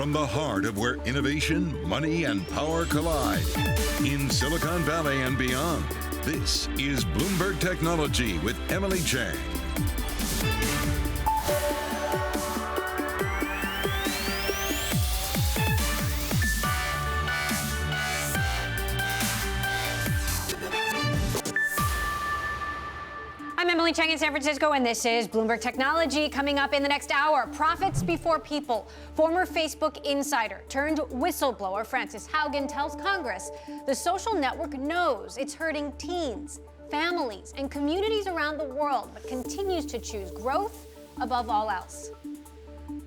from the heart of where innovation, money, and power collide. In Silicon Valley and beyond, this is Bloomberg Technology with Emily Chang. I'm Emily Chang in San Francisco, and this is Bloomberg Technology. Coming up in the next hour, profits before people. Former Facebook insider turned whistleblower Frances Haugen tells Congress the social network knows it's hurting teens, families, and communities around the world, but continues to choose growth above all else.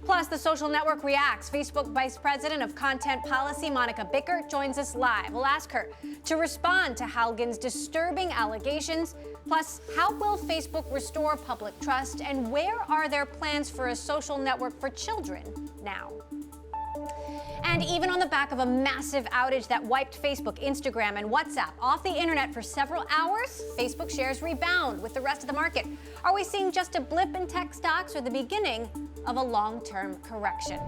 Plus, the social network reacts. Facebook Vice President of Content Policy, Monica Bickert, joins us live. We'll ask her to respond to Haugen's disturbing allegations. Plus, how will Facebook restore public trust? And where are their plans for a social network for children now? And even on the back of a massive outage that wiped Facebook, Instagram, and WhatsApp off the internet for several hours, Facebook shares rebound with the rest of the market. Are we seeing just a blip in tech stocks or the beginning of a long-term correction?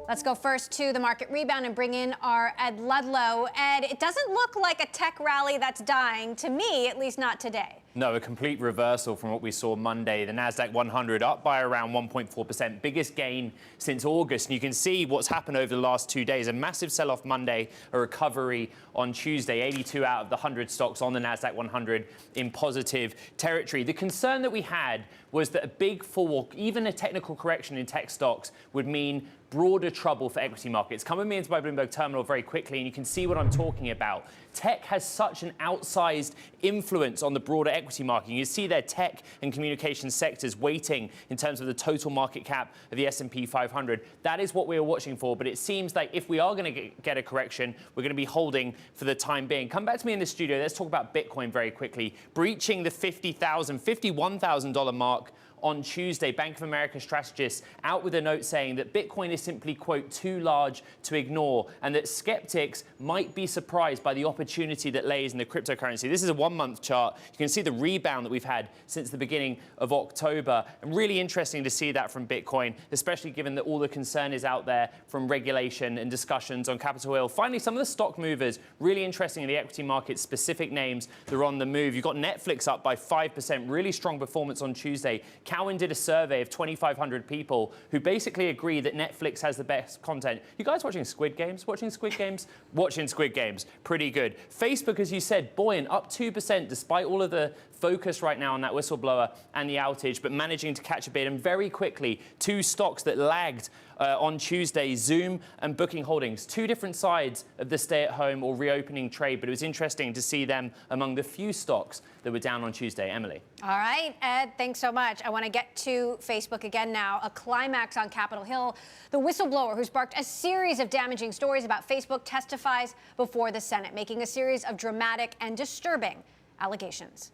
Let's go first to the market rebound and bring in our Ed Ludlow. Ed, it doesn't look like a tech rally that's dying, to me, at least not today. No, a complete reversal from what we saw Monday. The Nasdaq 100 up by around 1.4%, biggest gain since August. And you can see what's happened over the last 2 days. A massive sell-off Monday, a recovery on Tuesday. 82 out of the 100 stocks on the Nasdaq 100 in positive territory. The concern that we had was that a big fall, even a technical correction in tech stocks, would mean broader trouble for equity markets. Come with me into my Bloomberg terminal very quickly, and you can see what I'm talking about. Tech has such an outsized influence on the broader equity market. You see their tech and communications sectors weighting in terms of the total market cap of the S&P 500. That is what we are watching for, but it seems like if we are going to get a correction, we're going to be holding for the time being. Come back to me in the studio. Let's talk about Bitcoin very quickly. Breaching the $51,000 mark on Tuesday. Bank of America strategists out with a note saying that Bitcoin is simply, quote, too large to ignore, and that skeptics might be surprised by the opportunity that lays in the cryptocurrency. This is a 1-month chart. You can see the rebound that we've had since the beginning of October. And really interesting to see that from Bitcoin, especially given that all the concern is out there from regulation and discussions on Capitol Hill. Finally, some of the stock movers, really interesting in the equity market, specific names that are on the move. You've got Netflix up by 5%, really strong performance on Tuesday. Cowen did a survey of 2,500 people who basically agree that Netflix has the best content. You guys watching Squid Games? Watching Squid Games? Watching Squid Games. Pretty good. Facebook, as you said, buoyant, up 2% despite all of the focus right now on that whistleblower and the outage, but managing to catch a bid. And very quickly, two stocks that lagged on Tuesday, Zoom and Booking Holdings. Two different sides of the stay-at-home or reopening trade, but it was interesting to see them among the few stocks that were down on Tuesday. Emily. All right, Ed, thanks so much. I want to get to Facebook again now. A climax on Capitol Hill. The whistleblower who sparked a series of damaging stories about Facebook testifies before the Senate, making a series of dramatic and disturbing allegations.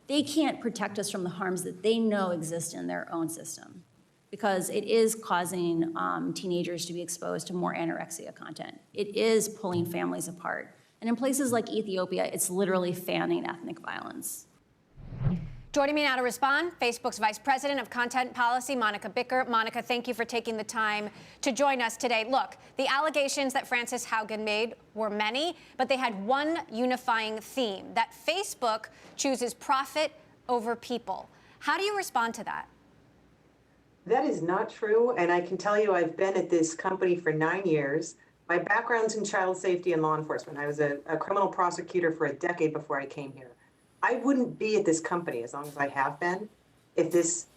They can't protect us from the harms that they know exist in their own system, because it is causing teenagers to be exposed to more anorexia content. It is pulling families apart. And in places like Ethiopia, it's literally fanning ethnic violence. Joining me now to respond, Facebook's Vice President of Content Policy, Monica Bickert. Monica, thank you for taking the time to join us today. Look, the allegations that Frances Haugen made were many, but they had one unifying theme, that Facebook chooses profit over people. How do you respond to that? That is not true, and I can tell you I've been at this company for 9 years. My background's in child safety and law enforcement. I was a criminal prosecutor for a decade before I came here. I wouldn't be at this company as long as I have been if this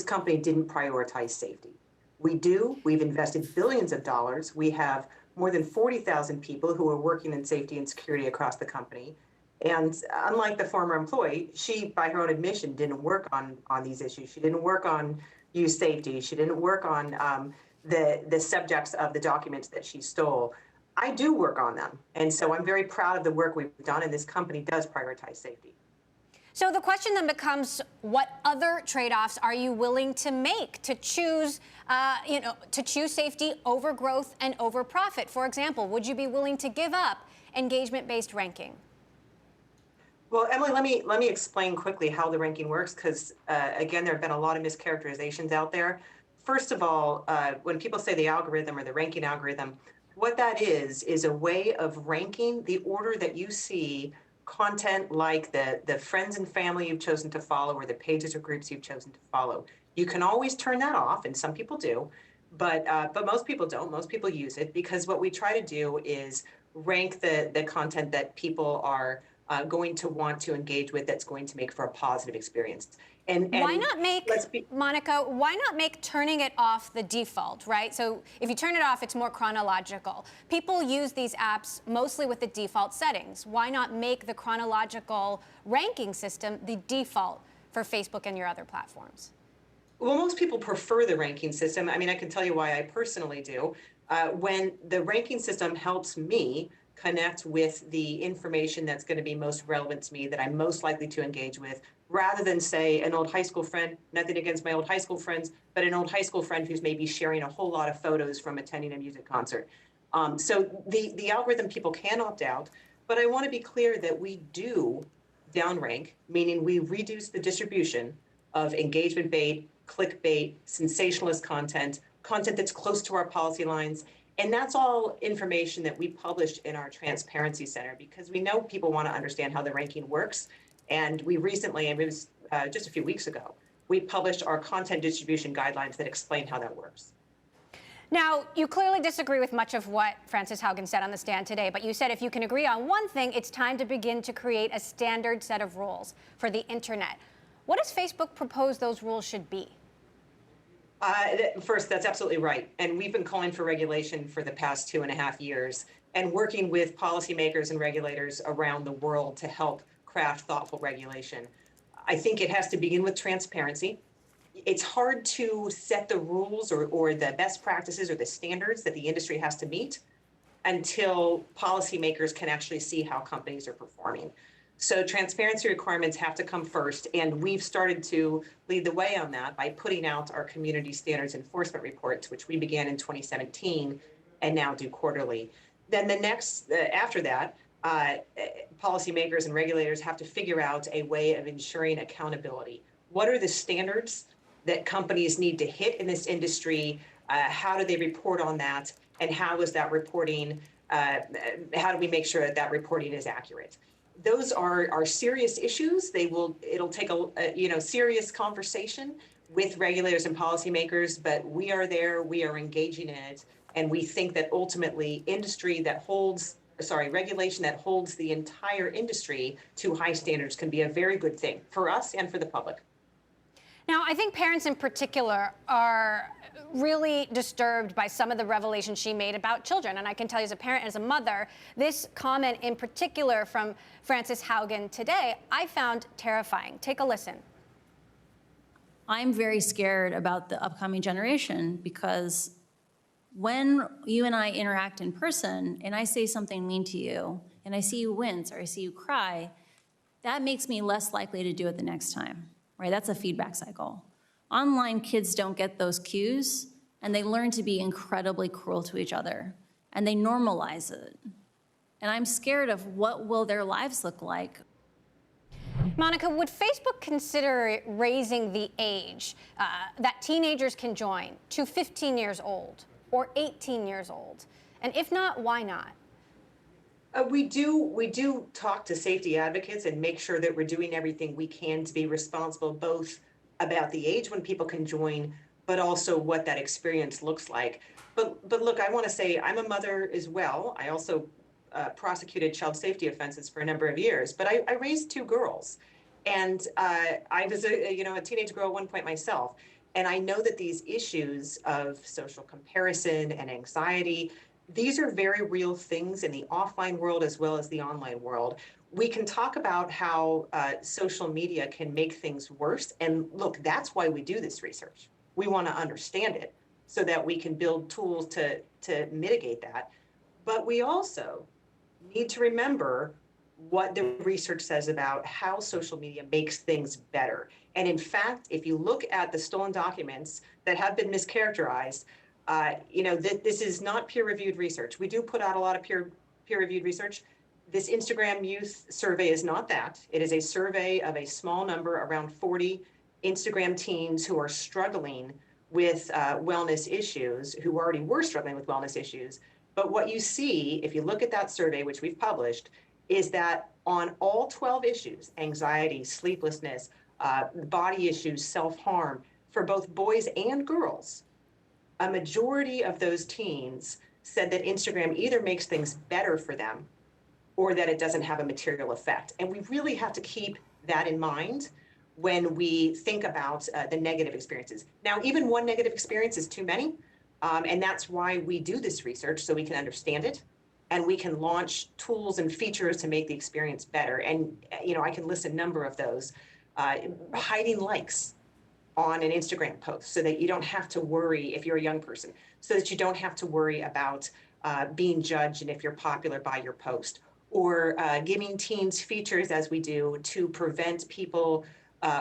company didn't prioritize safety. We do. We've invested billions of dollars. We have more than 40,000 people who are working in safety and security across the company. And unlike the former employee, she, by her own admission, didn't work on these issues. She didn't work on youth safety. She didn't work on the subjects of the documents that she stole. I do work on them. And so I'm very proud of the work we've done, and this company does prioritize safety. So the question then becomes, what other trade-offs are you willing to make to choose, to choose safety over growth and over profit? For example, would you be willing to give up engagement-based ranking? Well, Emily, let me explain quickly how the ranking works, because again, there have been a lot of mischaracterizations out there. first of all, when people say the algorithm or the ranking algorithm, what that is a way of ranking the order that you see content like the friends and family you've chosen to follow or the pages or groups you've chosen to follow. You can always turn that off, and some people do, but most people don't. Most people use it because what we try to do is rank the content that people are going to want to engage with that's going to make for a positive experience. And why not make, let's be, Monica, why not make turning it off the default, right? So if you turn it off, it's more chronological. People use these apps mostly with the default settings. Why not make the chronological ranking system the default for Facebook and your other platforms? Well, most people prefer the ranking system. I mean, I can tell you why I personally do. When the ranking system helps me connect with the information that's going to be most relevant to me, that I'm most likely to engage with, rather than, say, an old high school friend, nothing against my old high school friends, but an old high school friend who's maybe sharing a whole lot of photos from attending a music concert. So the algorithm, people can opt out, but I want to be clear that we do downrank, meaning we reduce the distribution of engagement bait, clickbait, sensationalist content, content that's close to our policy lines. And that's all information that we published in our Transparency Center because we know people want to understand how the ranking works. And we recently, and it was just a few weeks ago, we published our content distribution guidelines that explain how that works. Now, you clearly disagree with much of what Frances Haugen said on the stand today, but you said if you can agree on one thing, it's time to begin to create a standard set of rules for the internet. What does Facebook propose those rules should be? First, that's absolutely right. And we've been calling for regulation for the past 2.5 years and working with policymakers and regulators around the world to help craft thoughtful regulation. I think it has to begin with transparency. It's hard to set the rules or the best practices or the standards that the industry has to meet until policymakers can actually see how companies are performing. So transparency requirements have to come first, and we've started to lead the way on that by putting out our community standards enforcement reports, which we began in 2017 and now do quarterly. Then the next, after that, policymakers and regulators have to figure out a way of ensuring accountability. What are the standards that companies need to hit in this industry? How do they report on that? And how is that reporting, how do we make sure that that reporting is accurate? Those are serious issues. It'll take a serious conversation with regulators and policymakers, but we are there, we are engaging in it, and we think that ultimately regulation that holds the entire industry to high standards can be a very good thing for us and for the public. Now, I think parents in particular are really disturbed by some of the revelations she made about children. And I can tell you as a parent, as a mother, this comment in particular from Frances Haugen today, I found terrifying. Take a listen. I'm very scared about the upcoming generation because when you and I interact in person and I say something mean to you and I see you wince or I see you cry, that makes me less likely to do it the next time. Right, that's a feedback cycle. Online kids don't get those cues, and they learn to be incredibly cruel to each other, and they normalize it. And I'm scared of what will their lives look like. Monica, would Facebook consider raising the age that teenagers can join to 15 years old or 18 years old? And if not, why not? We do talk to safety advocates and make sure that we're doing everything we can to be responsible, both about the age when people can join, but also what that experience looks like. But look, I want to say I'm a mother as well. I also prosecuted child safety offenses for a number of years, but I raised 2 girls, and I was a teenage girl at one point myself, and I know that these issues of social comparison and anxiety. These are very real things in the offline world as well as the online world. We can talk about how social media can make things worse. And look, that's why we do this research. We want to understand it so that we can build tools to mitigate that. But we also need to remember what the research says about how social media makes things better. And in fact, if you look at the stolen documents that have been mischaracterized, this is not peer-reviewed research. We do put out a lot of peer-reviewed research. This Instagram youth survey is not that. It is a survey of a small number, around 40 Instagram teens who are struggling with wellness issues, who already were struggling with wellness issues. But what you see, if you look at that survey, which we've published, is that on all 12 issues, anxiety, sleeplessness, body issues, self-harm, for both boys and girls, a majority of those teens said that Instagram either makes things better for them or that it doesn't have a material effect. And we really have to keep that in mind when we think about the negative experiences. Now, even one negative experience is too many, and that's why we do this research, so we can understand it, and we can launch tools and features to make the experience better. And I can list a number of those. Hiding likes on an Instagram post so that you don't have to worry if you're a young person, so that you don't have to worry about being judged and if you're popular by your post, or giving teens features, as we do, to prevent people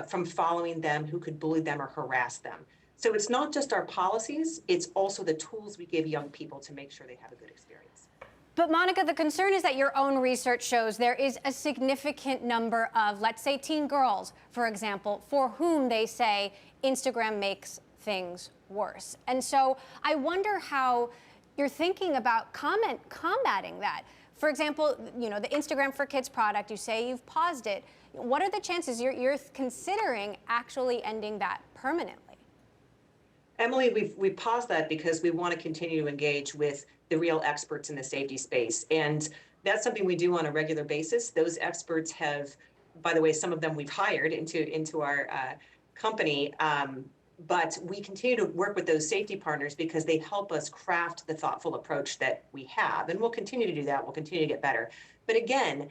from following them who could bully them or harass them. So it's not just our policies, it's also the tools we give young people to make sure they have a good experience. But Monica, the concern is that your own research shows there is a significant number of, let's say, teen girls, for example, for whom they say Instagram makes things worse. And so I wonder how you're thinking about combating that. For example, the Instagram for Kids product, you say you've paused it. What are the chances you're considering actually ending that permanently? Emily, we've paused that because we want to continue to engage with the real experts in the safety space. And that's something we do on a regular basis. Those experts have, by the way, some of them we've hired into our company, but we continue to work with those safety partners because they help us craft the thoughtful approach that we have. And we'll continue to do that. We'll continue to get better. But again,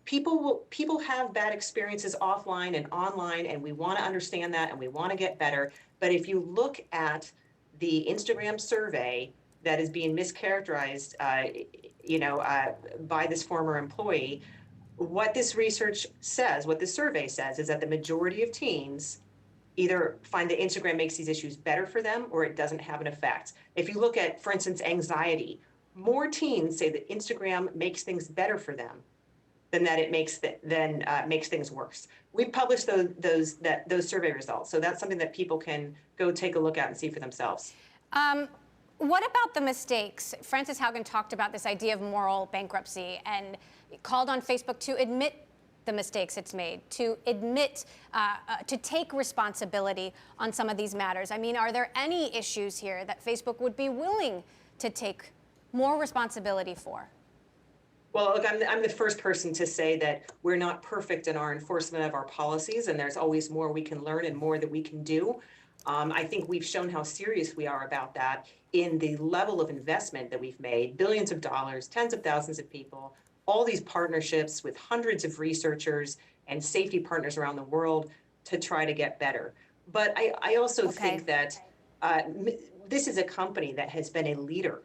people have bad experiences offline and online, and we want to understand that and we want to get better. But if you look at the Instagram survey that is being mischaracterized, by this former employee, what this research says, what this survey says, is that the majority of teens either find that Instagram makes these issues better for them or it doesn't have an effect. If you look at, for instance, anxiety, more teens say that Instagram makes things better for them than that it makes things worse. We published those survey results, so that's something that people can go take a look at and see for themselves. What about the mistakes? Frances Haugen talked about this idea of moral bankruptcy and called on Facebook to admit the mistakes it's made, to admit, to take responsibility on some of these matters. I mean, are there any issues here that Facebook would be willing to take more responsibility for? Well, look, I'm the first person to say that we're not perfect in our enforcement of our policies, and there's always more we can learn and more that we can do. I think we've shown how serious we are about that in the level of investment that we've made, billions of dollars, tens of thousands of people, all these partnerships with hundreds of researchers and safety partners around the world to try to get better. But I also think that this is a company that has been a leader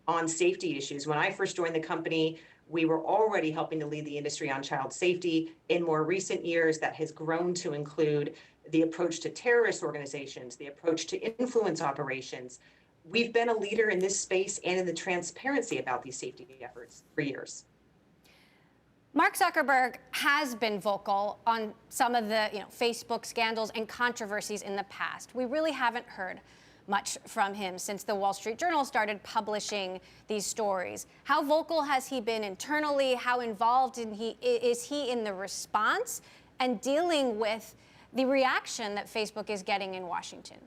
on safety issues. When I first joined the company, we were already helping to lead the industry on child safety. In more recent years, that has grown to include the approach to terrorist organizations, the approach to influence operations. We've been a leader in this space and in the transparency about these safety efforts for years. Mark Zuckerberg has been vocal on some of the Facebook scandals and controversies in the past. We really haven't heard much from him since the Wall Street Journal started publishing these stories. How vocal has he been internally? How involved is he in the response and dealing with the reaction that Facebook is getting in Washington?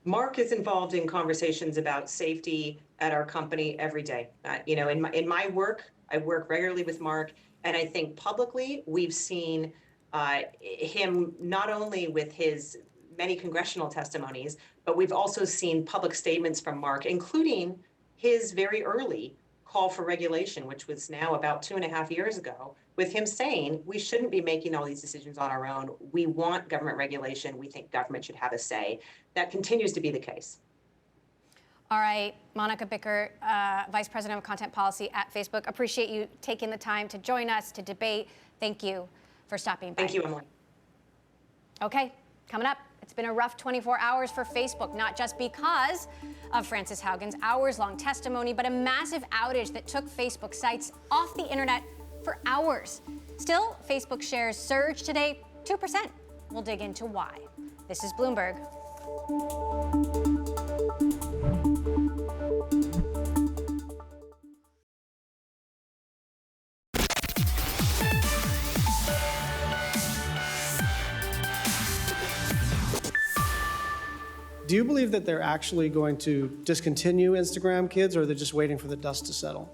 Mark is involved in conversations about safety at our company every day. In my work, I work regularly with Mark, and I think publicly we've seen him not only with his many congressional testimonies, but we've also seen public statements from Mark, including his very early call for regulation, which was now about 2.5 years ago, with him saying we shouldn't be making all these decisions on our own. We want government regulation. We think government should have a say. That continues to be the case. All right, Monica Bicker, Vice President of Content Policy at Facebook. Appreciate you taking the time to join us to debate. Thank you for stopping by. Thank you, Emily. Okay, coming up, it's been a rough 24 hours for Facebook, not just because of Frances Haugen's hours-long testimony, but a massive outage that took Facebook sites off the internet for hours. Still, Facebook shares surged today 2%. We'll dig into why. This is Bloomberg. Do you believe that they're actually going to discontinue Instagram Kids, or are they just waiting for the dust to settle?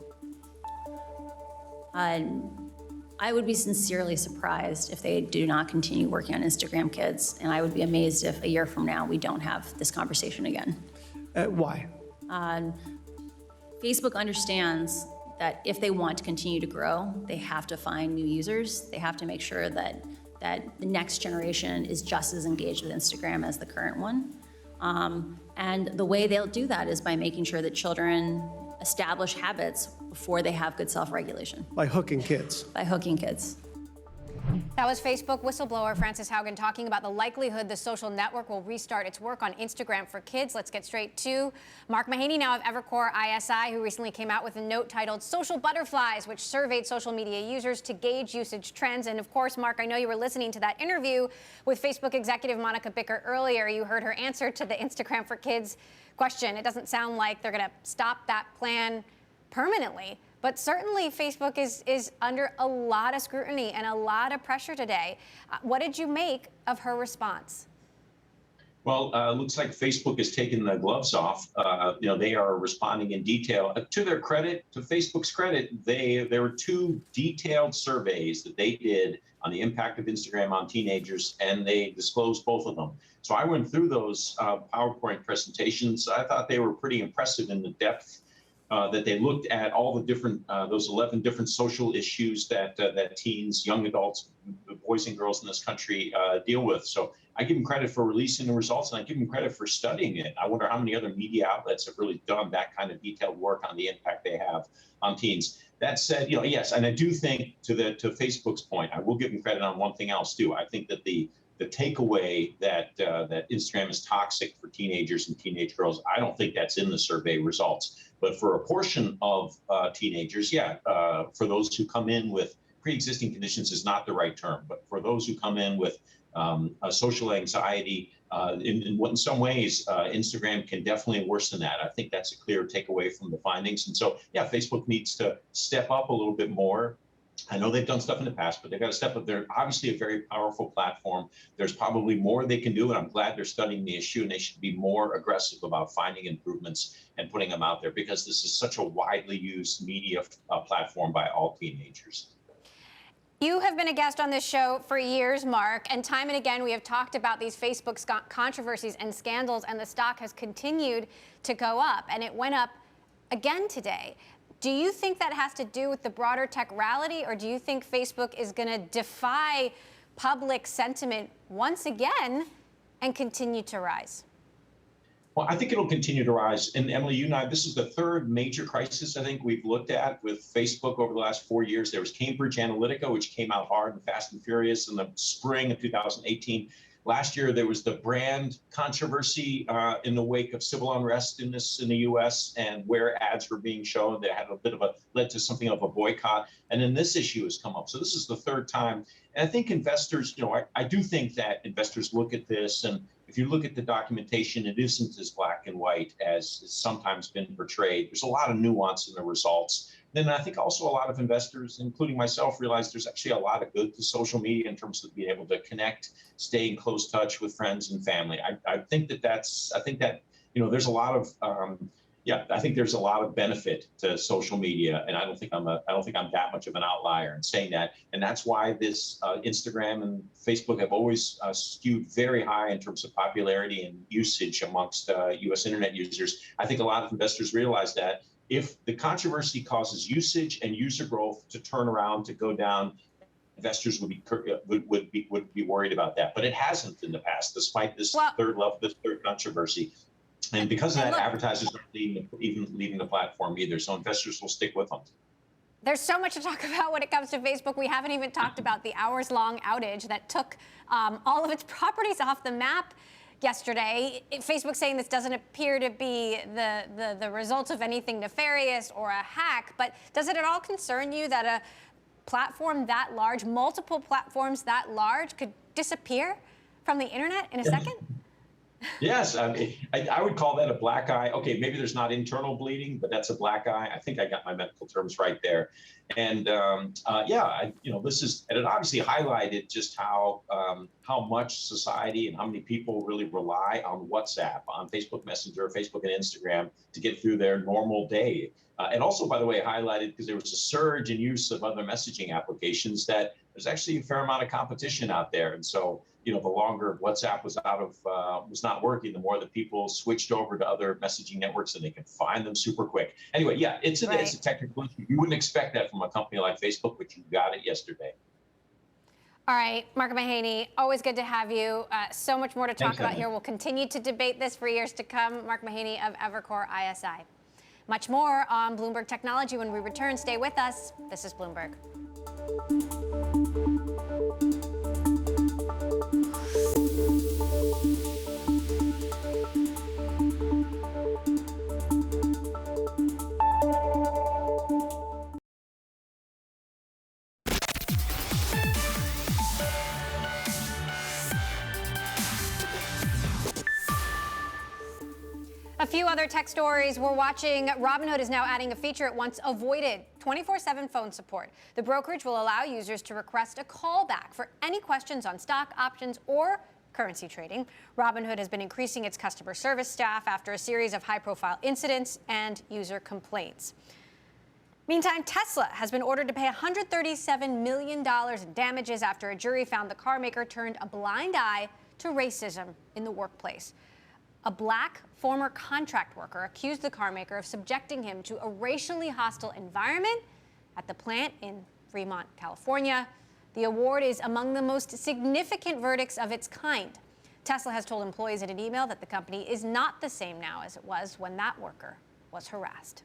I would be sincerely surprised if they do not continue working on Instagram Kids, and I would be amazed if a year from now we don't have this conversation again. Why? Facebook understands that if they want to continue to grow, they have to find new users. They have to make sure that the next generation is just as engaged with Instagram as the current one. And the way they'll do that is by making sure that children establish habits before they have good self-regulation. By hooking kids. By hooking kids. That was Facebook whistleblower Frances Haugen talking about the likelihood the social network will restart its work on Instagram for kids. Let's get straight to Mark Mahaney now of Evercore ISI, who recently came out with a note titled Social Butterflies, which surveyed social media users to gauge usage trends. And of course, Mark, I know you were listening to that interview with Facebook executive Monica Bicker earlier. You heard her answer to the Instagram for Kids question. It doesn't sound like they're going to stop that plan permanently. But certainly Facebook is under a lot of scrutiny and a lot of pressure today. What did you make of her response? Well, looks like Facebook has taken the gloves off. They are responding in detail. To their credit, to Facebook's credit, there were 2 detailed surveys that they did on the impact of Instagram on teenagers, and they disclosed both of them. So I went through those PowerPoint presentations. I thought they were pretty impressive in the depth that they looked at all the different, those 11 different social issues that teens, young adults, boys and girls in this country deal with. So I give them credit for releasing the results, and I give them credit for studying it. I wonder how many other media outlets have really done that kind of detailed work on the impact they have on teens. That said, yes, and I do think to Facebook's point, I will give them credit on one thing else too. I think that the takeaway that Instagram is toxic for teenagers and teenage girls, I don't think that's in the survey results. But for a portion of teenagers, for those who come in with pre-existing conditions is not the right term, but for those who come in with social anxiety, in some ways, Instagram can definitely worsen that. I think that's a clear takeaway from the findings. And so, Facebook needs to step up a little bit more. I know they've done stuff in the past, but they've got to step up. They're obviously a very powerful platform. There's probably more they can do, and I'm glad they're studying the issue, and they should be more aggressive about finding improvements and putting them out there, because this is such a widely used media platform by all teenagers. You have been a guest on this show for years, Mark, and time and again we have talked about these Facebook controversies and scandals, and the stock has continued to go up, and it went up again today. Do you think that has to do with the broader tech rally, or do you think Facebook is going to defy public sentiment once again and continue to rise? Well, I think it'll continue to rise. And Emily, you and I, this is the 3rd major crisis I think we've looked at with Facebook over the last 4 years. There was Cambridge Analytica, which came out hard and fast and furious in the spring of 2018. Last year, there was the brand controversy in the wake of civil unrest in the U.S. and where ads were being shown that had led to something of a boycott. And then this issue has come up. So this is the 3rd time. And I think investors, I do think that investors look at this, and if you look at the documentation, it isn't as black and white as it's sometimes been portrayed. There's a lot of nuance in the results. Then I think also a lot of investors, including myself, realize there's actually a lot of good to social media in terms of being able to connect, stay in close touch with friends and family. I think that there's a lot of I think there's a lot of benefit to social media, and I don't think I'm that much of an outlier in saying that. And that's why this Instagram and Facebook have always skewed very high in terms of popularity and usage amongst U.S. internet users. I think a lot of investors realize that if the controversy causes usage and user growth to turn around, to go down, investors would be worried about that. But it hasn't in the past, despite this third controversy. And because of that, advertisers aren't leaving the platform either. So investors will stick with them. There's so much to talk about when it comes to Facebook. We haven't even talked about the hours-long outage that took all of its properties off the map yesterday. Facebook saying this doesn't appear to be the result of anything nefarious or a hack, but does it at all concern you that a platform that large, multiple platforms that large, could disappear from the internet in a second? Yes, I would call that a black eye. Okay, maybe there's not internal bleeding, but that's a black eye. I think I got my medical terms right there. And this is, and it obviously highlighted just how much society and how many people really rely on WhatsApp, on Facebook Messenger, Facebook and Instagram to get through their normal day. And also, by the way, highlighted because there was a surge in use of other messaging applications that there's actually a fair amount of competition out there. And so, the longer WhatsApp was was not working, the more that people switched over to other messaging networks and they can find them super quick. Anyway, yeah, it's a technical issue. You wouldn't expect that from a company like Facebook, but you got it yesterday. All right, Mark Mahaney, always good to have you. So much more to talk about here. We'll continue to debate this for years to come. Mark Mahaney of Evercore ISI. Much more on Bloomberg Technology when we return. Stay with us. This is Bloomberg. A few other tech stories we're watching. Robinhood is now adding a feature it once avoided, 24/7 phone support. The brokerage will allow users to request a callback for any questions on stock, options, or currency trading. Robinhood has been increasing its customer service staff after a series of high-profile incidents and user complaints. Meantime, Tesla has been ordered to pay $137 million in damages after a jury found the car maker turned a blind eye to racism in the workplace. A black former contract worker accused the car maker of subjecting him to a racially hostile environment at the plant in Fremont, California. The award is among the most significant verdicts of its kind. Tesla has told employees in an email that the company is not the same now as it was when that worker was harassed.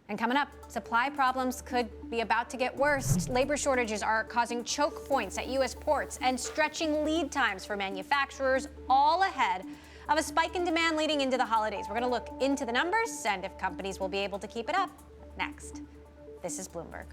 And coming up, supply problems could be about to get worse. Labor shortages are causing choke points at U.S. ports and stretching lead times for manufacturers, all ahead of a spike in demand leading into the holidays. We're going to look into the numbers and if companies will be able to keep it up. Next, this is Bloomberg.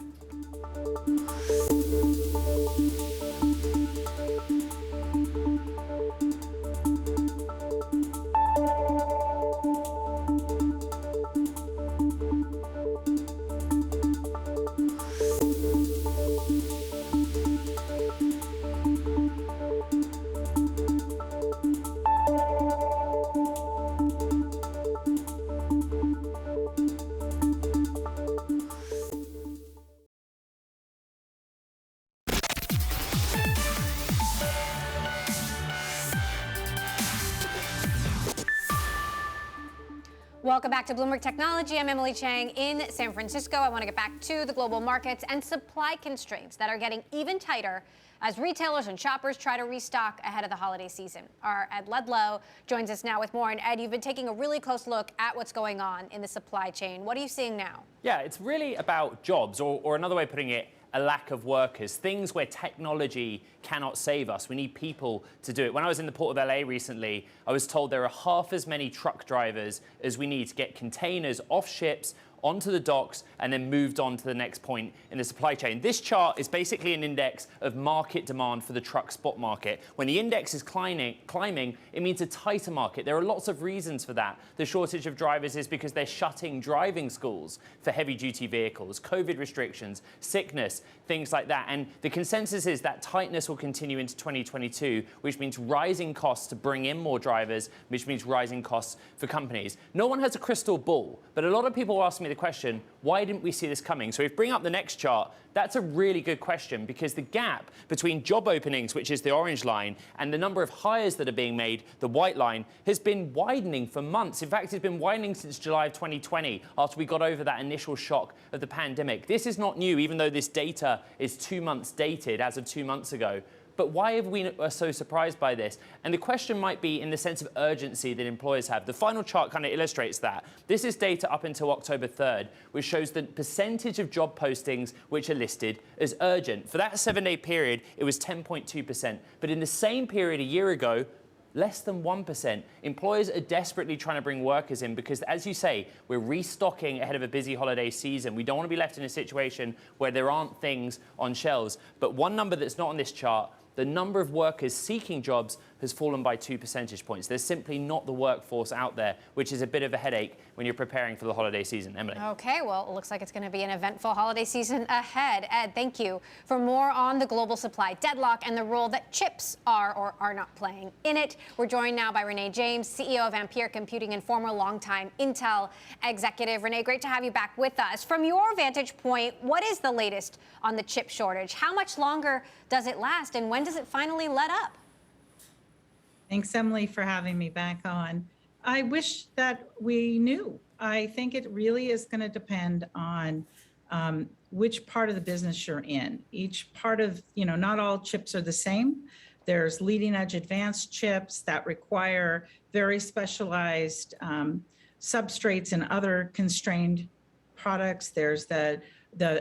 Welcome back to Bloomberg Technology. I'm Emily Chang in San Francisco. I want to get back to the global markets and supply constraints that are getting even tighter as retailers and shoppers try to restock ahead of the holiday season. Our Ed Ledlow joins us now with more. And Ed, you've been taking a really close look at what's going on in the supply chain. What are you seeing now? Yeah, it's really about jobs, or another way of putting it, a lack of workers, things where technology cannot save us. We need people to do it. When I was in the Port of LA recently, I was told there are half as many truck drivers as we need to get containers off ships onto the docks and then moved on to the next point in the supply chain. This chart is basically an index of market demand for the truck spot market. When the index is climbing, it means a tighter market. There are lots of reasons for that. The shortage of drivers is because they're shutting driving schools for heavy-duty vehicles, COVID restrictions, sickness, things like that. And the consensus is that tightness will continue into 2022, which means rising costs to bring in more drivers, which means rising costs for companies. No one has a crystal ball, but a lot of people ask me the question, why didn't we see this coming? So if we bring up the next chart, that's a really good question because the gap between job openings, which is the orange line, and the number of hires that are being made, the white line, has been widening for months. In fact, it's been widening since July of 2020 after we got over that initial shock of the pandemic. This is not new, even though this data is 2 months dated as of 2 months ago. But why have we are so surprised by this? And the question might be in the sense of urgency that employers have. The final chart kind of illustrates that. This is data up until October 3rd, which shows the percentage of job postings which are listed as urgent. For that 7-day period, it was 10.2%. But in the same period a year ago, less than 1%. Employers are desperately trying to bring workers in because, as you say, we're restocking ahead of a busy holiday season. We don't want to be left in a situation where there aren't things on shelves. But one number that's not on this chart, the number of workers seeking jobs has fallen by 2 percentage points. There's simply not the workforce out there, which is a bit of a headache when you're preparing for the holiday season. Emily. Okay, well, it looks like it's going to be an eventful holiday season ahead. Ed, thank you. For more on the global supply deadlock and the role that chips are or are not playing in it, we're joined now by Renee James, CEO of Ampere Computing and former longtime Intel executive. Renee, great to have you back with us. From your vantage point, what is the latest on the chip shortage? How much longer does it last, and when does it finally let up? Thanks, Emily, for having me back on. I wish that we knew. I think it really is going to depend on which part of the business you're in. Each part of, not all chips are the same. There's leading edge advanced chips that require very specialized substrates and other constrained products. There's the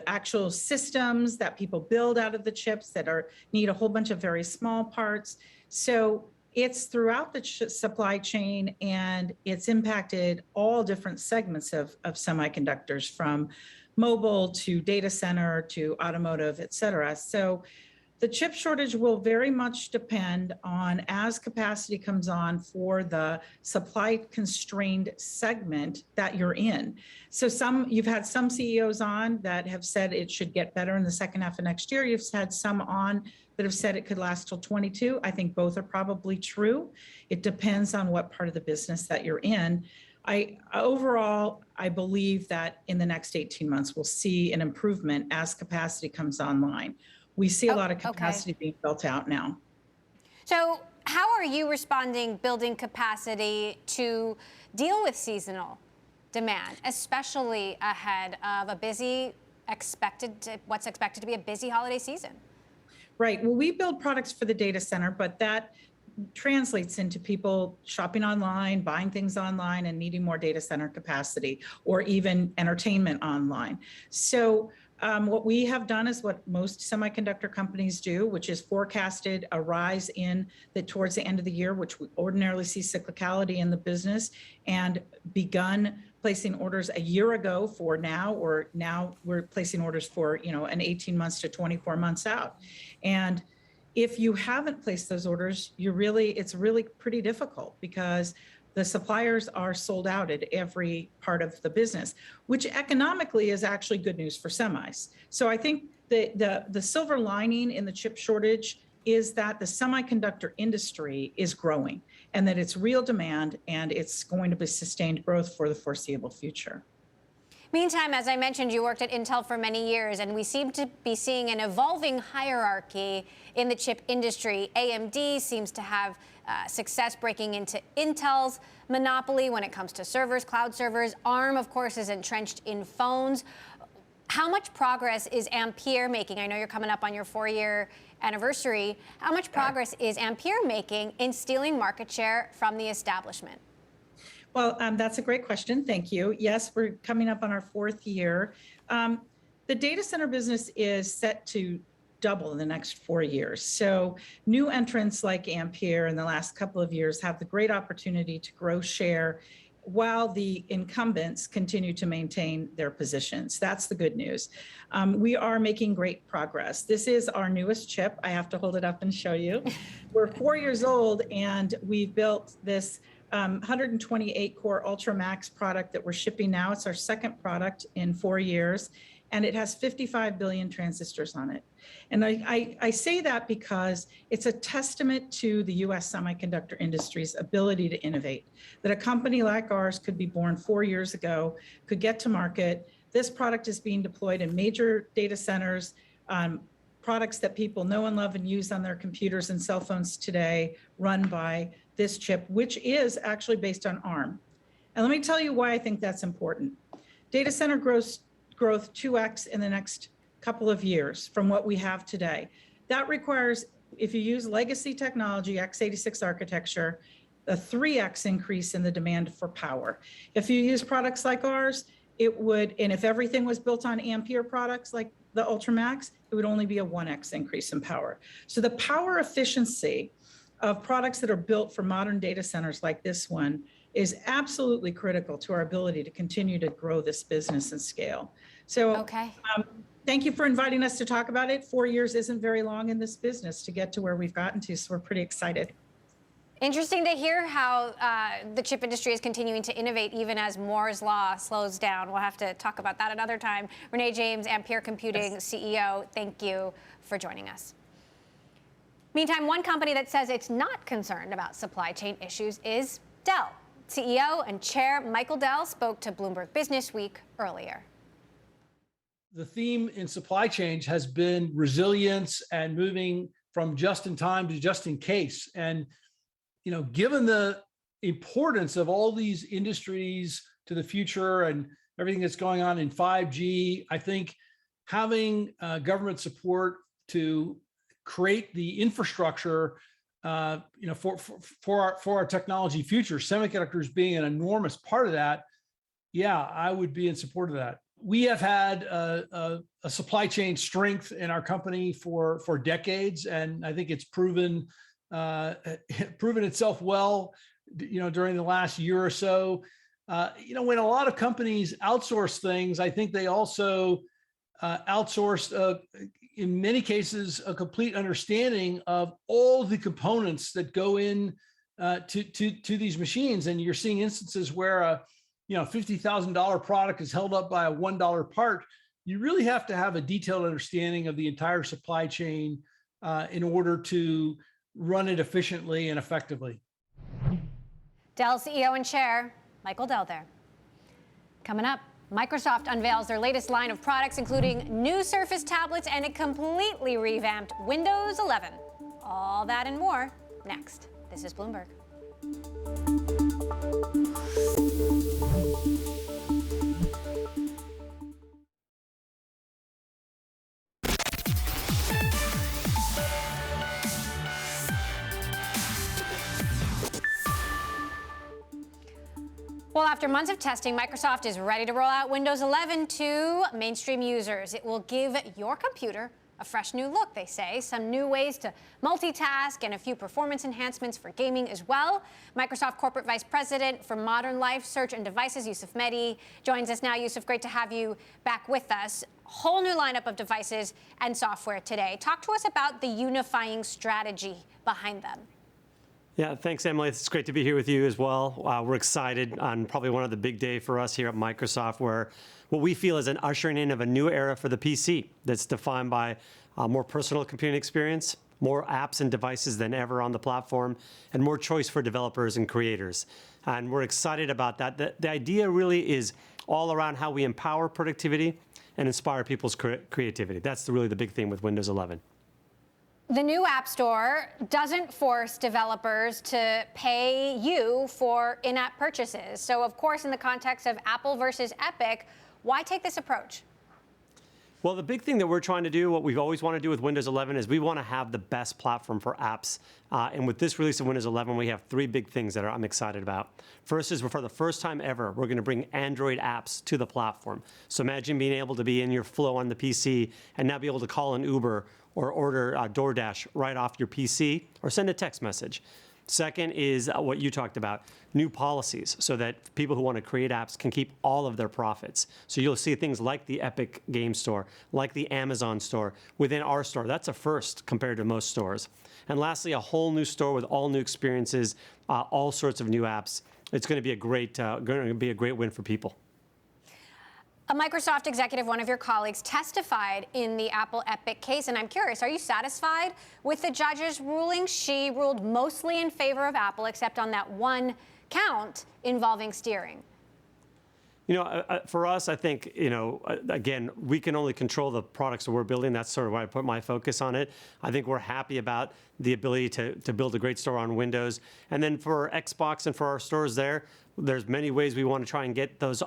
actual systems that people build out of the chips that need a whole bunch of very small parts. So it's throughout the supply chain, and it's impacted all different segments of semiconductors, from mobile to data center to automotive, et cetera. So the chip shortage will very much depend on, as capacity comes on for the supply constrained segment that you're in. So you've had some CEOs on that have said it should get better in the second half of next year. You've had some on that have said it could last till 22. I think both are probably true. It depends on what part of the business that you're in. Overall, I believe that in the next 18 months, we'll see an improvement as capacity comes online. We see a lot of capacity being built out now. So how are you responding, building capacity to deal with seasonal demand, especially ahead of what's expected to be a busy holiday season? Right. Well, we build products for the data center, but that translates into people shopping online, buying things online, and needing more data center capacity, or even entertainment online. So what we have done is what most semiconductor companies do, which is forecasted a rise towards the end of the year, which we ordinarily see cyclicality in the business, and begun placing orders a year ago for now, or now we're placing orders for, an 18 months to 24 months out. And if you haven't placed those orders, it's really pretty difficult, because the suppliers are sold out at every part of the business, which economically is actually good news for semis. So I think the silver lining in the chip shortage is that the semiconductor industry is growing, and that it's real demand, and it's going to be sustained growth for the foreseeable future. Meantime, as I mentioned, you worked at Intel for many years, and we seem to be seeing an evolving hierarchy in the chip industry. AMD seems to have success breaking into Intel's monopoly when it comes to servers, cloud servers. ARM, of course, is entrenched in phones. How much progress is Ampere making? I know you're coming up on your 4-year anniversary. How much progress is Ampere making in stealing market share from the establishment? Well, that's a great question. Thank you. Yes, we're coming up on our 4th year. The data center business is set to double in the next 4 years. So new entrants like Ampere in the last couple of years have the great opportunity to grow share while the incumbents continue to maintain their positions. That's the good news. We are making great progress. This is our newest chip. I have to hold it up and show you. We're 4 years old, and we've built this 128-core Ultra Max product that we're shipping now. It's our second product in 4 years, and it has 55 billion transistors on it. And I say that because it's a testament to the US semiconductor industry's ability to innovate, that a company like ours could be born 4 years ago, could get to market. This product is being deployed in major data centers, products that people know and love and use on their computers and cell phones today, run by this chip, which is actually based on ARM. And let me tell you why I think that's important. Data center growth 2x in the next couple of years from what we have today. That requires, if you use legacy technology, x86 architecture, a 3x increase in the demand for power. If you use products like ours, it would, and if everything was built on Ampere products like the Ultra Max, it would only be a 1x increase in power. So the power efficiency of products that are built for modern data centers like this one is absolutely critical to our ability to continue to grow this business and scale. So thank you for inviting us to talk about it. 4 years isn't very long in this business to get to where we've gotten to, so we're pretty excited. Interesting to hear how the chip industry is continuing to innovate even as Moore's Law slows down. We'll have to talk about that another time. Renee James, Ampere Computing CEO, thank you for joining us. Meantime, one company that says it's not concerned about supply chain issues is Dell. CEO and Chair Michael Dell spoke to Bloomberg Business Week earlier. The theme in supply chains has been resilience and moving from just in time to just in case. And, you know, given the importance of all these industries to the future and everything that's going on in 5G, I think having government support to create the infrastructure, for our technology future, semiconductors being an enormous part of that, yeah, I would be in support of that. We have had a supply chain strength in our company for decades, and I think it's proven itself well, during the last year or so. When a lot of companies outsource things, I think they also outsourced, in many cases, a complete understanding of all the components that go in to these machines. And you're seeing instances where a $50,000 product is held up by a $1 part. You really have to have a detailed understanding of the entire supply chain in order to run it efficiently and effectively. Dell CEO and Chair Michael Dell there. Coming up, Microsoft unveils their latest line of products, including new Surface tablets and a completely revamped Windows 11. All that and more next. This is Bloomberg. Well, after months of testing, Microsoft is ready to roll out Windows 11 to mainstream users. It will give your computer a fresh new look, they say, some new ways to multitask and a few performance enhancements for gaming as well. Microsoft Corporate Vice President for Modern Life, Search and Devices, Yusuf Mehdi, joins us now. Yusuf, great to have you back with us. Whole new lineup of devices and software today. Talk to us about the unifying strategy behind them. Yeah, thanks, Emily. It's great to be here with you as well. We're excited on probably one of the big day for us here at Microsoft, where what we feel is an ushering in of a new era for the PC that's defined by a more personal computing experience, more apps and devices than ever on the platform, and more choice for developers and creators. And we're excited about that. The idea really is all around how we empower productivity and inspire people's creativity. That's really the big theme with Windows 11. The new App Store doesn't force developers to pay you for in-app purchases. So, of course, in the context of Apple versus Epic, why take this approach? Well, the big thing that we're trying to do, what we've always wanted to do with Windows 11, is we want to have the best platform for apps. And with this release of Windows 11, we have three big things that I'm excited about. First is, for the first time ever, we're going to bring Android apps to the platform. So imagine being able to be in your flow on the PC and now be able to call an Uber or order DoorDash right off your PC or send a text message. Second is what you talked about, new policies, so that people who want to create apps can keep all of their profits. So you'll see things like the Epic Game Store, like the Amazon Store within our store. That's a first compared to most stores. And lastly, a whole new store with all new experiences, all sorts of new apps. It's going to be a great win for people. A Microsoft executive, one of your colleagues, testified in the Apple Epic case, and I'm curious, are you satisfied with the judge's ruling? She ruled mostly in favor of Apple, except on that one count involving steering. For us, I think, again, we can only control the products that we're building. That's sort of why I put my focus on it. I think we're happy about the ability to build a great store on Windows. And then for Xbox and for our stores there's many ways we want to try and get those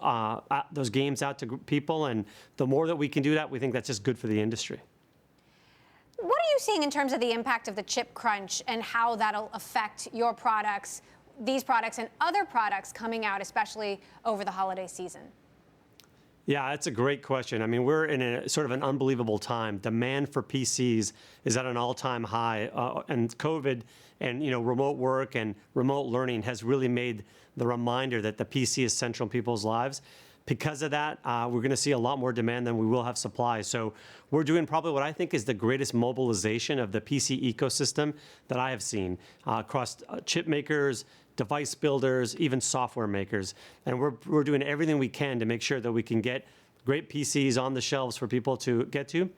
games out to people. And the more that we can do that, we think that's just good for the industry. What are you seeing in terms of the impact of the chip crunch and how that'll affect your products, these products and other products coming out, especially over the holiday season? Yeah, that's a great question. I mean, we're in a sort of an unbelievable time. Demand for PCs is at an all-time high, and COVID and remote work and remote learning has really made the reminder that the PC is central in people's lives. Because of that, we're going to see a lot more demand than we will have supply. So we're doing probably what I think is the greatest mobilization of the PC ecosystem that I have seen across chip makers, device builders, even software makers. And we're doing everything we can to make sure that we can get great PCs on the shelves for people to get to.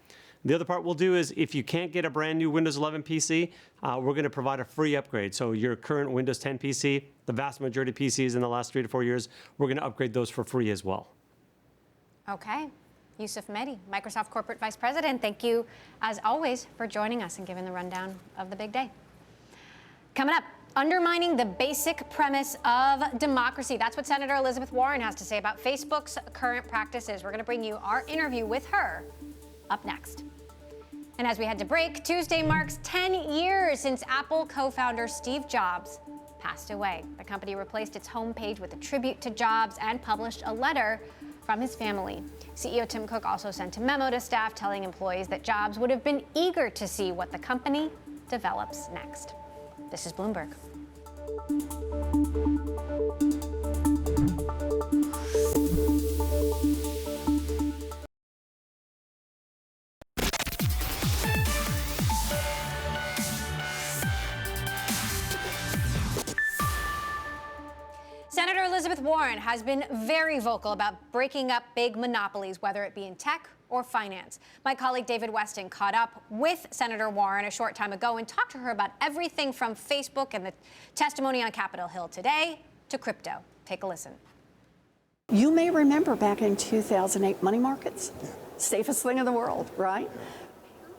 The other part we'll do is if you can't get a brand new Windows 11 PC, we're going to provide a free upgrade. So your current Windows 10 PC, the vast majority of PCs in the last 3 to 4 years, we're going to upgrade those for free as well. Okay. Yusuf Mehdi, Microsoft Corporate Vice President, thank you, as always, for joining us and giving the rundown of the big day. Coming up, undermining the basic premise of democracy. That's what Senator Elizabeth Warren has to say about Facebook's current practices. We're going to bring you our interview with her up next. And as we head to break, Tuesday marks 10 years since Apple co-founder Steve Jobs passed away. The company replaced its homepage with a tribute to Jobs and published a letter from his family. CEO Tim Cook also sent a memo to staff telling employees that Jobs would have been eager to see what the company develops next. This is Bloomberg. Senator Elizabeth Warren has been very vocal about breaking up big monopolies, whether it be in tech or finance. My colleague David Weston caught up with Senator Warren a short time ago and talked to her about everything from Facebook and the testimony on Capitol Hill today to crypto. Take a listen. You may remember back in 2008, money markets, safest thing in the world, right?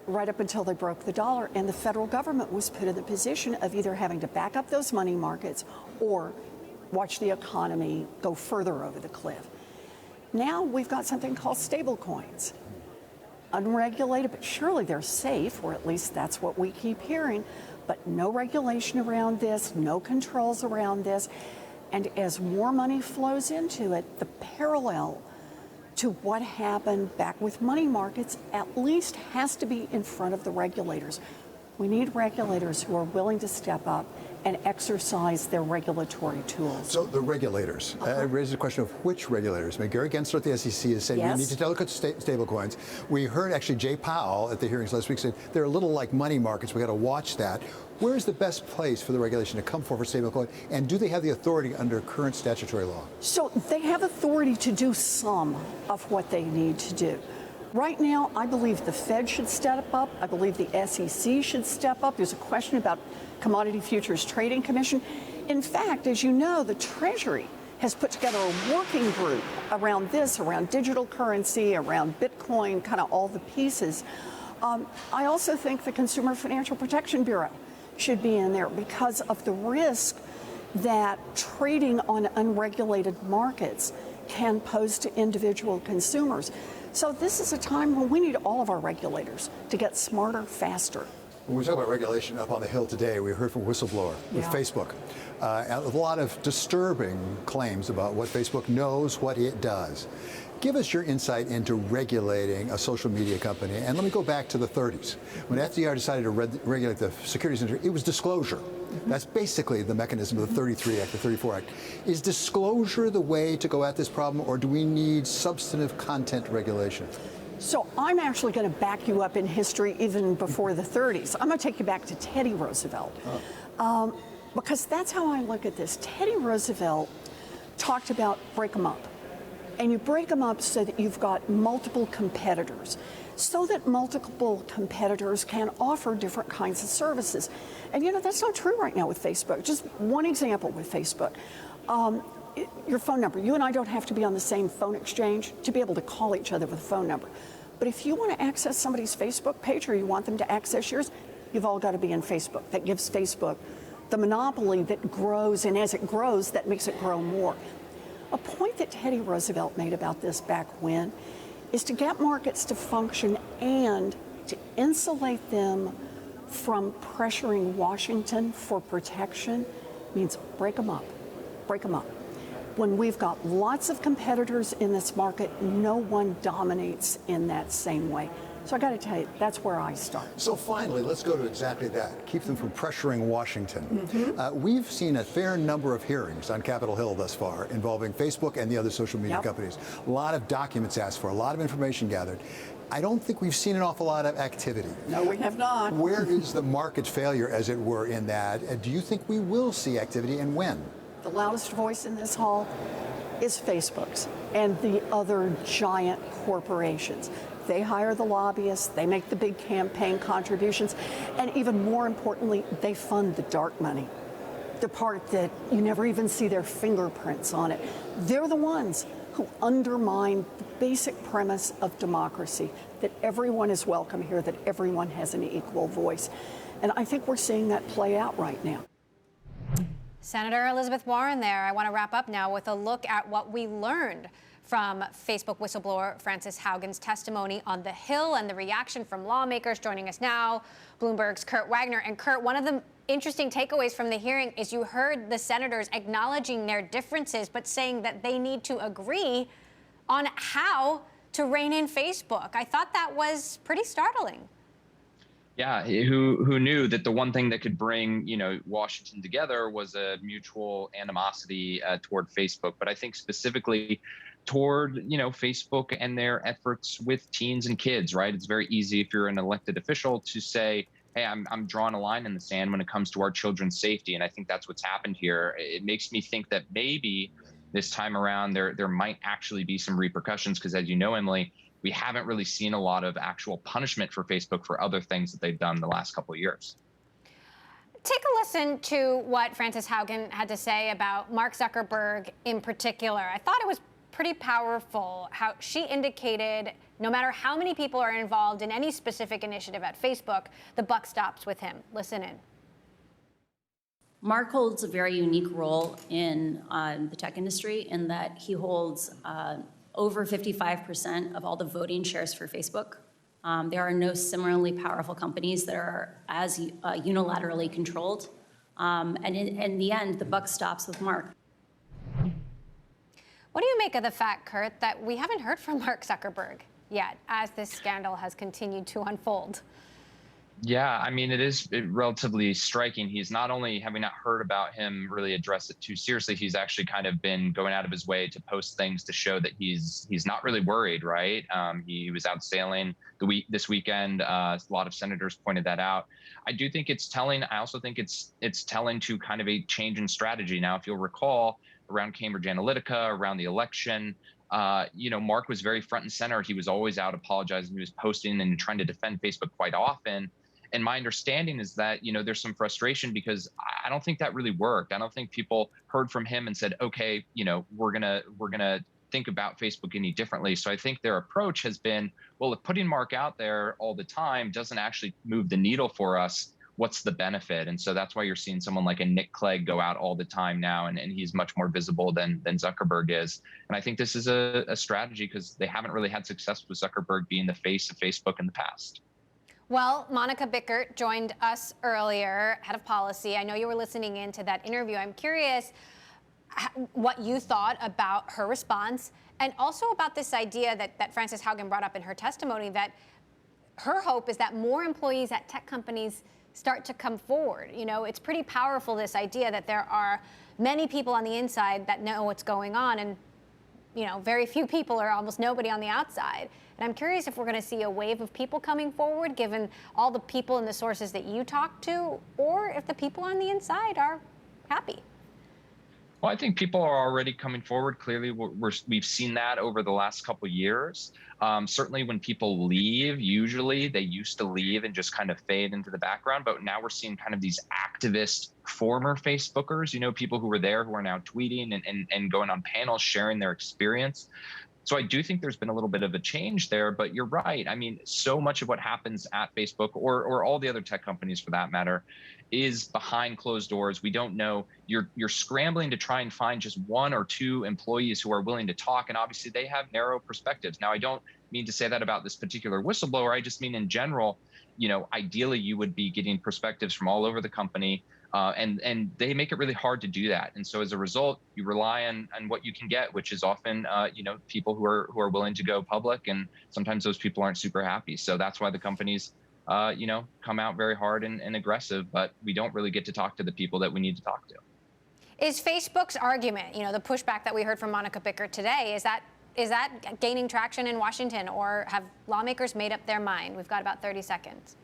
Right up until they broke the dollar, and the federal government was put in the position of either having to back up those money markets or watch the economy go further over the cliff. Now we've got something called stable coins. Unregulated, but surely they're safe, or at least that's what we keep hearing, but no regulation around this, no controls around this. And as more money flows into it, the parallel to what happened back with money markets at least has to be in front of the regulators. We need regulators who are willing to step up and exercise their regulatory tools. So the regulators, it raises the question of which regulators. I mean, Gary Gensler at the SEC is saying we need to look at stablecoins. We heard actually Jay Powell at the hearings last week say they're a little like money markets. We got to watch that. Where is the best place for the regulation to come for stablecoin? And do they have the authority under current statutory law? So they have authority to do some of what they need to do. Right now, I believe the Fed should step up. I believe the SEC should step up. There's a question about Commodity Futures Trading Commission. In fact, as you know, the Treasury has put together a working group around this, around digital currency, around Bitcoin, kind of all the pieces. I also think the Consumer Financial Protection Bureau should be in there because of the risk that trading on unregulated markets can pose to individual consumers. So this is a time when we need all of our regulators to get smarter, faster. When we talk about regulation up on the Hill today, we heard from a whistleblower with Facebook. A lot of disturbing claims about what Facebook knows, what it does. Give us your insight into regulating a social media company. And let me go back to the 30s. When FDR decided to regulate the securities industry, it was disclosure. That's basically the mechanism of the 33 Act, the 34 Act. Is disclosure the way to go at this problem, or do we need substantive content regulation? So I'm actually going to back you up in history even before the 30s. I'm going to take you back to Teddy Roosevelt, because that's how I look at this. Teddy Roosevelt talked about break them up. And you break them up so that you've got multiple competitors, so that multiple competitors can offer different kinds of services. And you know, that's not true right now with Facebook. Just one example with Facebook. Your phone number. You and I don't have to be on the same phone exchange to be able to call each other with a phone number. But if you want to access somebody's Facebook page or you want them to access yours, you've all got to be in Facebook. That gives Facebook the monopoly that grows, and as it grows, that makes it grow more. A point that Teddy Roosevelt made about this back when is to get markets to function and to insulate them from pressuring Washington for protection means break them up. Break them up. When we've got lots of competitors in this market, no one dominates in that same way. So I got to tell you, that's where I start. So finally, let's go to exactly that. Keep them from pressuring Washington. We've seen a fair number of hearings on Capitol Hill thus far involving Facebook and the other social media companies. A lot of documents asked for, a lot of information gathered. I don't think we've seen an awful lot of activity. No, we have not. Where is the market failure, as it were, in that? Do you think we will see activity, and when? The loudest voice in this hall is Facebook's and the other giant corporations. They hire the lobbyists, they make the big campaign contributions, and even more importantly, they fund the dark money, the part that you never even see their fingerprints on it. They're the ones who undermine the basic premise of democracy, that everyone is welcome here, that everyone has an equal voice. And I think we're seeing that play out right now. Senator Elizabeth Warren there. I want to wrap up now with a look at what we learned from Facebook whistleblower Frances Haugen's testimony on the Hill and the reaction from lawmakers. Joining us now, Bloomberg's Kurt Wagner. And Kurt, one of the interesting takeaways from the hearing is you heard the senators acknowledging their differences, but saying that they need to agree on how to rein in Facebook. I thought that was pretty startling. Yeah, who knew that the one thing that could bring, Washington together was a mutual animosity toward Facebook. But I think specifically toward, Facebook and their efforts with teens and kids, right? It's very easy if you're an elected official to say, hey, I'm drawing a line in the sand when it comes to our children's safety. And I think that's what's happened here. It makes me think that maybe this time around there might actually be some repercussions, because as you know, Emily, we haven't really seen a lot of actual punishment for Facebook for other things that they've done the last couple of years. Take a listen to what Frances Haugen had to say about Mark Zuckerberg in particular. I thought it was pretty powerful how she indicated no matter how many people are involved in any specific initiative at Facebook, the buck stops with him. Listen in. Mark holds a very unique role in the tech industry in that he holds over 55% of all the voting shares for Facebook. There are no similarly powerful companies that are as unilaterally controlled. And in the end, the buck stops with Mark. What do you make of the fact, Kurt, that we haven't heard from Mark Zuckerberg yet as this scandal has continued to unfold? Yeah, I mean, it is relatively striking. He's not only have we not heard about him really address it too seriously, he's actually kind of been going out of his way to post things to show that he's not really worried, right? He was out sailing this weekend. A lot of senators pointed that out. I do think it's telling. I also think it's telling to kind of a change in strategy. Now, if you'll recall, around Cambridge Analytica, around the election, Mark was very front and center. He was always out apologizing. He was posting and trying to defend Facebook quite often. And my understanding is that, there's some frustration because I don't think that really worked. I don't think people heard from him and said, okay, we're gonna think about Facebook any differently. So I think their approach has been, well, if putting Mark out there all the time doesn't actually move the needle for us, what's the benefit? And so that's why you're seeing someone like a Nick Clegg go out all the time now, and he's much more visible than Zuckerberg is. And I think this is a strategy because they haven't really had success with Zuckerberg being the face of Facebook in the past. Well, Monica Bickert joined us earlier, head of policy. I know you were listening in to that interview. I'm curious what you thought about her response and also about this idea that Frances Haugen brought up in her testimony, that her hope is that more employees at tech companies start to come forward. It's pretty powerful, this idea that there are many people on the inside that know what's going on and, very few people or almost nobody on the outside. And I'm curious if we're going to see a wave of people coming forward, given all the people and the sources that you talk to, or if the people on the inside are happy. Well, I think people are already coming forward. Clearly, we've seen that over the last couple of years. Certainly when people leave, usually they used to leave and just kind of fade into the background. But now we're seeing kind of these activist former Facebookers, people who were there who are now tweeting and going on panels, sharing their experience. So I do think there's been a little bit of a change there, but you're right. I mean, so much of what happens at Facebook or all the other tech companies for that matter is behind closed doors. We don't know. You're scrambling to try and find just one or two employees who are willing to talk. And obviously they have narrow perspectives. Now, I don't mean to say that about this particular whistleblower. I just mean in general, ideally you would be getting perspectives from all over the company. And they make it really hard to do that. And so as a result, you rely on what you can get, which is often, people who are willing to go public. And sometimes those people aren't super happy. So that's why the companies, come out very hard and aggressive, but we don't really get to talk to the people that we need to talk to. Is Facebook's argument, the pushback that we heard from Monica Bickert today, is that gaining traction in Washington, or have lawmakers made up their mind? We've got about 30 seconds.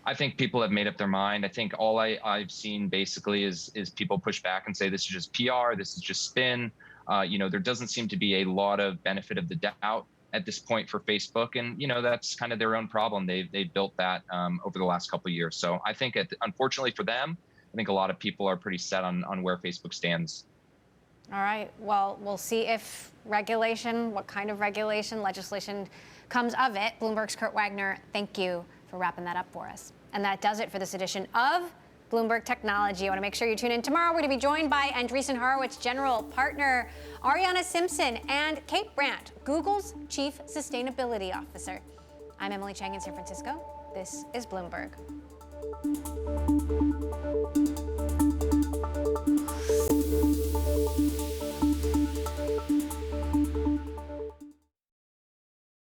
I think people have made up their mind. I think all I've seen basically is people push back and say this is just PR, this is just spin. There doesn't seem to be a lot of benefit of the doubt at this point for Facebook, and that's kind of their own problem. They built that over the last couple of years. So I think, unfortunately for them, I think a lot of people are pretty set on where Facebook stands. All right. Well, we'll see if what kind of legislation comes of it. Bloomberg's Kurt Wagner, thank you for wrapping that up for us. And that does it for this edition of Bloomberg Technology. I want to make sure you tune in tomorrow. We're going to be joined by Andreessen Horowitz General Partner Ariana Simpson and Kate Brandt, Google's Chief Sustainability Officer. I'm Emily Chang in San Francisco. This is Bloomberg.